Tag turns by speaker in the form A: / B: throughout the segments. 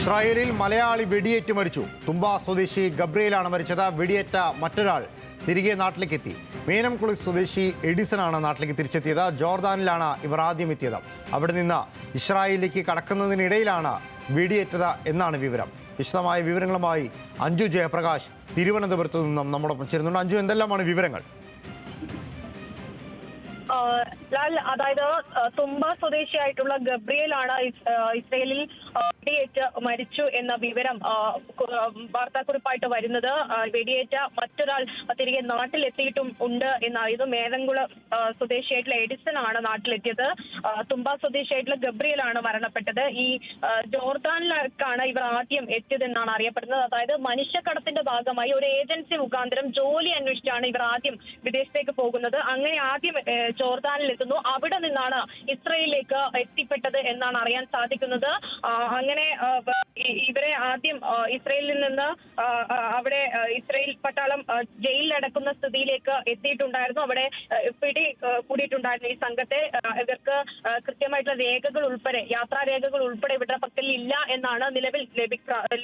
A: ഇസ്രായേലിൽ മലയാളി വെടിയേറ്റ് മരിച്ചു. തുമ്പ സ്വദേശി ഗബ്രിയേലാണ് മരിച്ചത്. വെടിയേറ്റ മറ്റൊരാൾ തിരികെ നാട്ടിലേക്കെത്തി. മേനംകുളി സ്വദേശി എഡിസനാണ് നാട്ടിലേക്ക് തിരിച്ചെത്തിയത്. ജോർദാനിലാണ് ഇവർ ആദ്യം എത്തിയത്. അവിടെ നിന്ന് ഇസ്രായേലിലേക്ക് കടക്കുന്നതിനിടയിലാണ് വെടിയേറ്റത് എന്നാണ് വിവരം. വിശദമായ വിവരങ്ങളുമായി അഞ്ജു ജയപ്രകാശ് തിരുവനന്തപുരത്തു നിന്നും നമ്മോടൊപ്പം ചേരുന്നുണ്ട്. അഞ്ജു, എന്തെല്ലാമാണ് വിവരങ്ങൾ?
B: അതായത് തുമ്പ സ്വദേശിയായിട്ടുള്ള ഗബ്രിയേലാണ് ഇസ്രയേലിൽ വെടിയേറ്റ് മരിച്ചു എന്ന വിവരം വാർത്താക്കുറിപ്പായിട്ട് വരുന്നത്. വെടിയേറ്റ മറ്റൊരാൾ തിരികെ നാട്ടിലെത്തിയിട്ടും ഉണ്ട് എന്നായിരുന്നു. മേനംകുളം സ്വദേശിയായിട്ടുള്ള എഡിസൺ ആണ് നാട്ടിലെത്തിയത്. തുമ്പ സ്വദേശിയായിട്ടുള്ള ഗബ്രിയേലാണ് മരണപ്പെട്ടത്. ഈ ജോർദാനിലേക്കാണ് ഇവർ ആദ്യം എത്തിയതെന്നാണ് അറിയപ്പെടുന്നത്. അതായത് മനുഷ്യക്കടത്തിന്റെ ഭാഗമായി ഒരു ഏജൻസി മുഖാന്തരം ജോലി അന്വേഷിച്ചാണ് ഇവർ ആദ്യം വിദേശത്തേക്ക് പോകുന്നത്. അങ്ങനെ ആദ്യം ജോർദാനിൽ എത്തുന്നു. അവിടെ നിന്നാണ് ഇസ്രയേലിലേക്ക് എത്തിപ്പെട്ടത് എന്നാണ് അറിയാൻ സാധിക്കുന്നത്. അങ്ങനെ ഇവരെ ആദ്യം ഇസ്രയേലിൽ നിന്ന് അവിടെ ഇസ്രയേൽ പട്ടാളം ജയിലിലടക്കുന്ന സ്ഥിതിയിലേക്ക് എത്തിയിട്ടുണ്ടായിരുന്നു. അവിടെ പിടി കൂടിയിട്ടുണ്ടായിരുന്നു ഈ സംഘത്തെ. ഇവർക്ക് കൃത്യമായിട്ടുള്ള രേഖകൾ ഉൾപ്പെടെ, യാത്രാരേഖകൾ ഉൾപ്പെടെ ഇവരുടെ പക്കൽ ഇല്ല എന്നാണ് നിലവിൽ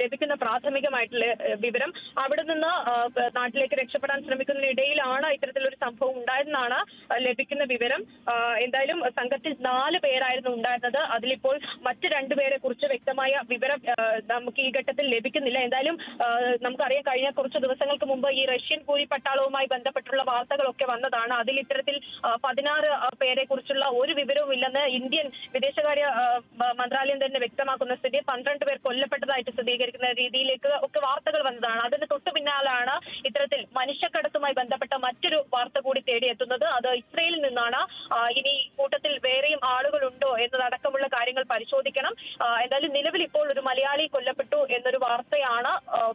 B: ലഭിക്കുന്ന പ്രാഥമികമായിട്ടുള്ള വിവരം. അവിടെ നിന്ന് നാട്ടിലേക്ക് രക്ഷപ്പെടാൻ ശ്രമിക്കുന്നതിനിടയിലാണ് ഇത്തരത്തിലൊരു സംഭവം ഉണ്ടായതെന്നാണ് ലഭിക്കുന്ന വിവരം. എന്തായാലും സംഘത്തിൽ 4 പേരായിരുന്നു ഉണ്ടായിരുന്നത്. അതിലിപ്പോൾ മറ്റ് 2 പേരെ കുറിച്ച് വ്യക്തമായ വിവരം നമുക്ക് ഈ ഘട്ടത്തിൽ ലഭിക്കുന്നില്ല. എന്തായാലും നമുക്കറിയാം, കഴിഞ്ഞ കുറച്ച് ദിവസങ്ങൾക്ക് മുമ്പ് ഈ റഷ്യൻ കൂലി പട്ടാളവുമായി ബന്ധപ്പെട്ടുള്ള വാർത്തകളൊക്കെ വന്നതാണ്. അതിൽ ഇത്തരത്തിൽ 16 പേരെ കുറിച്ചുള്ള ഒരു വിവരവും ഇല്ലെന്ന് ഇന്ത്യൻ വിദേശകാര്യ മന്ത്രാലയം തന്നെ വ്യക്തമാക്കുന്ന സ്ഥിതി. 12 പേർ കൊല്ലപ്പെട്ടതായിട്ട് സ്ഥിരീകരിക്കുന്ന രീതിയിലേക്ക് ഒക്കെ വാർത്തകൾ വന്നതാണ്. അതിന് തൊട്ടു പിന്നാലാണ് ഇത്തരത്തിൽ മനുഷ്യക്കടത്തുമായി ബന്ധപ്പെട്ട മറ്റൊരു വാർത്ത കൂടി തേടിയെത്തുന്നത്. അത് ഇസ്രയേലിൽ നിന്നാണ്. ഇനി കൂട്ടത്തിൽ വേറെയും ആളുകളുണ്ടോ എന്നതടക്കമുള്ള കാര്യങ്ങൾ പരിശോധിക്കണം. എന്തായാലും നിലവിൽ ഇപ്പോൾ ഒരു മലയാളി കൊല്ലപ്പെട്ടു എന്നൊരു വാർത്തയാണ്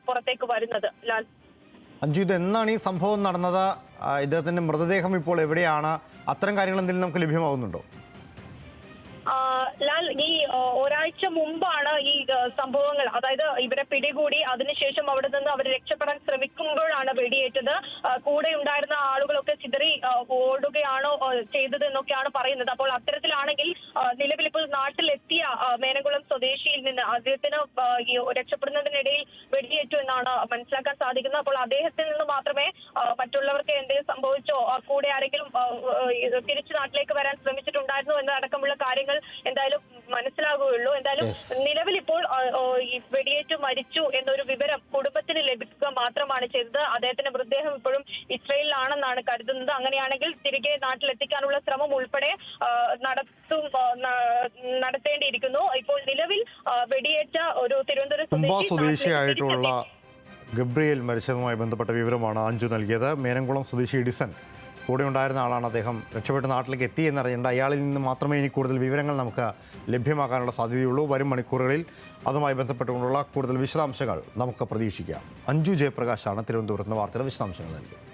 B: പുറത്തേക്ക് വരുന്നത്. ലാൽ,
A: അഞ്ജു, ഇത് എന്നാണ് ഈ സംഭവം നടന്നത്? ഇദ്ദേഹത്തിന്റെ മൃതദേഹം ഇപ്പോൾ എവിടെയാണ്? അത്തരം കാര്യങ്ങൾ എന്തെങ്കിലും നമുക്ക് ലഭ്യമാകുന്നുണ്ടോ?
B: ലാൽ, ഈ ഒരാഴ്ച മുമ്പാണ് ഈ സംഭവങ്ങൾ, അതായത് ഇവരെ പിടികൂടി അതിനുശേഷം അവിടെ നിന്ന് അവർ രക്ഷപ്പെടാൻ ശ്രമിക്കുമ്പോഴാണ് വെടിയേറ്റത്. കൂടെ ഉണ്ടായിരുന്ന ആളുകളൊക്കെ ചിതറി ഓടുകയാണോ ചെയ്തത് എന്നൊക്കെയാണ് പറയുന്നത്. അപ്പോൾ അത്തരത്തിലാണെങ്കിൽ നിലവിൽ ഇപ്പോൾ നാട്ടിലെത്തിയ മേനംകുളം സ്വദേശിയിൽ നിന്ന് അദ്ദേഹത്തിന് രക്ഷപ്പെടുന്നതിനിടയിൽ വെടിയേറ്റു എന്നാണ് മനസ്സിലാക്കാൻ സാധിക്കുന്നത്. അപ്പോൾ അദ്ദേഹത്തിൽ നിന്ന് മാത്രമേ മറ്റുള്ളവർക്ക് എന്തെങ്കിലും സംഭവിച്ചോ, കൂടെ ആരെങ്കിലും തിരിച്ചു നാട്ടിലേക്ക് വരാൻ ശ്രമിച്ചിട്ടുണ്ടായിരുന്നു എന്നതടക്കമുള്ള കാര്യങ്ങൾ എന്തായാലും മനസ്സിലാകുകയുള്ളൂ. എന്തായാലും നിലവിൽ ഇപ്പോൾ വെടിയേറ്റ് മരിച്ചു എന്നൊരു വിവരം കുടുംബത്തിന് ലഭിക്കുക മാത്രമാണ് ചെയ്തത്. അദ്ദേഹത്തിന്റെ മൃതദേഹം ഇപ്പോഴും ഇസ്രയേലിലാണെന്നാണ് കരുതുന്നത്. അങ്ങനെയാണെങ്കിൽ തിരികെ നാട്ടിലെത്തിക്കാനുള്ള ശ്രമം ഉൾപ്പെടെ നടത്തേണ്ടിയിരിക്കുന്നു. ഇപ്പോൾ നിലവിൽ വെടിയേറ്റ ഒരു തിരുവനന്തപുരം
A: സ്വദേശിയായിട്ടുള്ള ഗബ്രിയേൽ മരിച്ചതുമായി ബന്ധപ്പെട്ട വിവരമാണ് അഞ്ജു നൽകിയത്. മേനംകുളം സ്വദേശി എഡിസൺ കൂടെ ഉണ്ടായിരുന്ന ആളാണ്. അദ്ദേഹം രക്ഷപ്പെട്ട് നാട്ടിലേക്ക് എത്തി എന്നറിയേണ്ട. അയാളിൽ നിന്ന് മാത്രമേ ഇനി കൂടുതൽ വിവരങ്ങൾ നമുക്ക് ലഭ്യമാക്കാനുള്ള സാധ്യതയുള്ളൂ. വരും മണിക്കൂറുകളിൽ അതുമായി ബന്ധപ്പെട്ടുകൊണ്ടുള്ള കൂടുതൽ വിശദാംശങ്ങൾ നമുക്ക് പ്രതീക്ഷിക്കാം. അഞ്ജു ജയപ്രകാശാണ് തിരുവനന്തപുരത്ത് നിന്ന് വാർത്തയുടെ വിശദാംശങ്ങൾ നൽകിയത്.